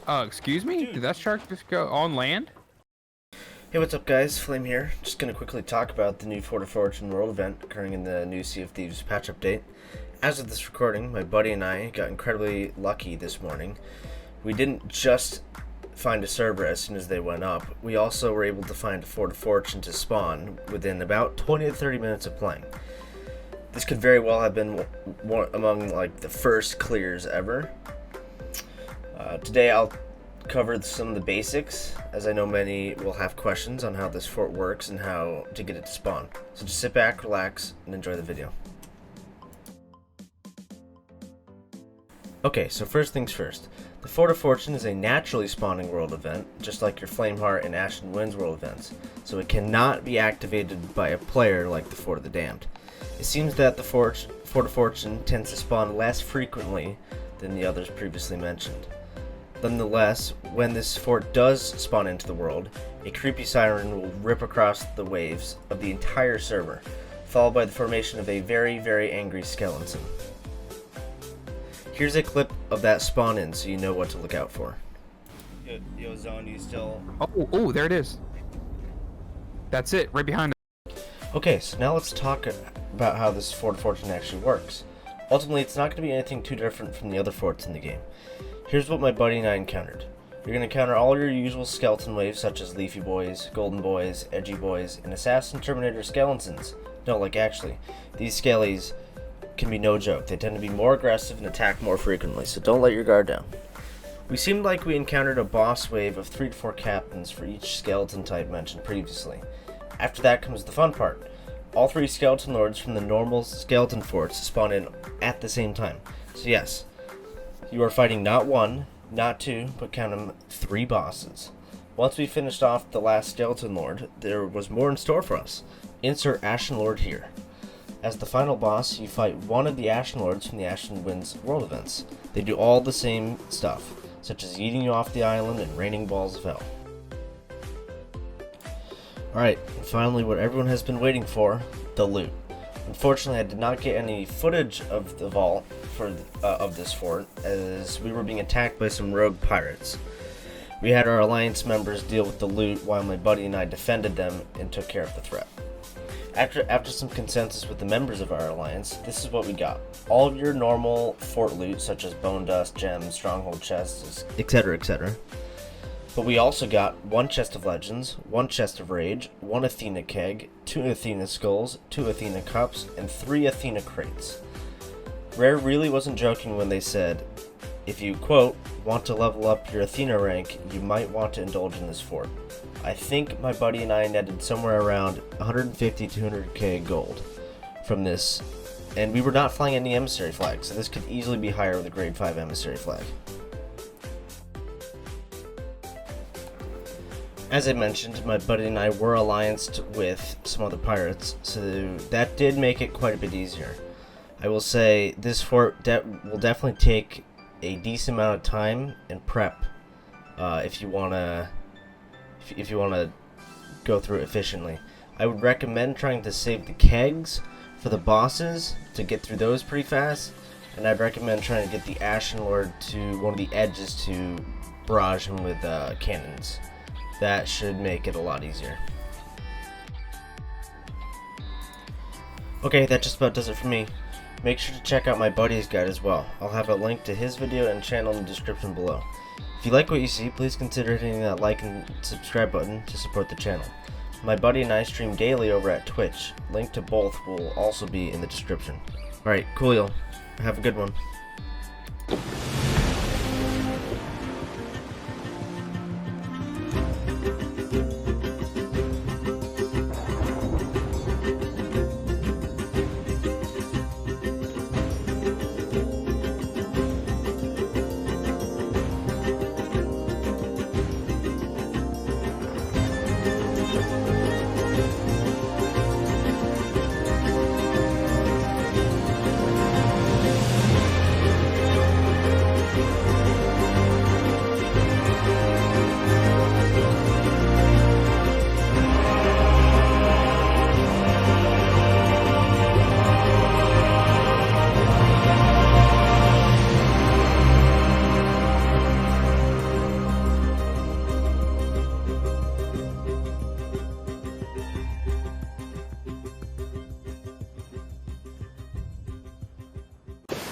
Excuse me? Did that shark just go on land? Hey, what's up guys? Flame here. Just gonna quickly talk about the new Fort of Fortune World event occurring in the new Sea of Thieves patch update. As of this recording, my buddy and I got incredibly lucky this morning. We didn't just find a server as soon as they went up, we also were able to find a Fort of Fortune to spawn within about 20 to 30 minutes of playing. This could very well have been one among like the first clears ever. Today I'll cover some of the basics, as I know many will have questions on how this fort works and how to get it to spawn. So just sit back, relax, and enjoy the video. Okay, so first things first. The Fort of Fortune is a naturally spawning world event, just like your Flameheart and Ashen Winds world events, so it cannot be activated by a player like the Fort of the Damned. It seems that the Fort of Fortune tends to spawn less frequently than the others previously mentioned. Nonetheless, when this fort does spawn into the world, a creepy siren will rip across the waves of the entire server, followed by the formation of a very, very angry skeleton. Here's a clip of that spawn in so you know what to look out for. Yo Zone, you still... Oh, there it is. That's it, right behind it. Okay, so now let's talk about how this Fort of Fortune actually works. Ultimately, it's not going to be anything too different from the other forts in the game. Here's what my buddy and I encountered. You're going to encounter all your usual skeleton waves such as Leafy Boys, Golden Boys, Edgy Boys, and Assassin Terminator skeletons. No, like actually, these skellies can be no joke. They tend to be more aggressive and attack more frequently, so don't let your guard down. We seemed like we encountered a boss wave of 3 to 4 captains for each skeleton type mentioned previously. After that comes the fun part. All 3 skeleton lords from the normal skeleton forts spawn in at the same time. So yes, you are fighting not 1, not 2, but count them 3 bosses. Once we finished off the last skeleton lord, there was more in store for us. Insert Ashen Lord here. As the final boss, you fight one of the Ashen Lords from the Ashen Winds world events. They do all the same stuff, such as eating you off the island and raining balls of hell. Alright, and finally what everyone has been waiting for, the loot. Unfortunately, I did not get any footage of the vault of this fort, as we were being attacked by some rogue pirates. We had our alliance members deal with the loot while my buddy and I defended them and took care of the threat. After some consensus with the members of our alliance, this is what we got. All of your normal fort loot, such as bone dust, gems, stronghold chests, etc., etc. But we also got 1 chest of legends, 1 chest of rage, 1 Athena keg, 2 Athena skulls, 2 Athena cups, and 3 Athena crates. Rare really wasn't joking when they said, if you, quote, want to level up your Athena rank, you might want to indulge in this fort. I think my buddy and I netted somewhere around 150 to 200k gold from this, and we were not flying any emissary flags, so this could easily be higher with a grade 5 emissary flag. As I mentioned, my buddy and I were allianced with some other pirates, so that did make it quite a bit easier. I will say this fort will definitely take a decent amount of time and prep if you wanna go through it efficiently. I would recommend trying to save the kegs for the bosses to get through those pretty fast, and I'd recommend trying to get the Ashen Lord to one of the edges to barrage him with cannons. That should make it a lot easier. Okay, that just about does it for me. Make sure to check out my buddy's guide as well. I'll have a link to his video and channel in the description below. If you like what you see, please consider hitting that like and subscribe button to support the channel. My buddy and I stream daily over at Twitch. Link to both will also be in the description. Alright, cool y'all. Have a good one.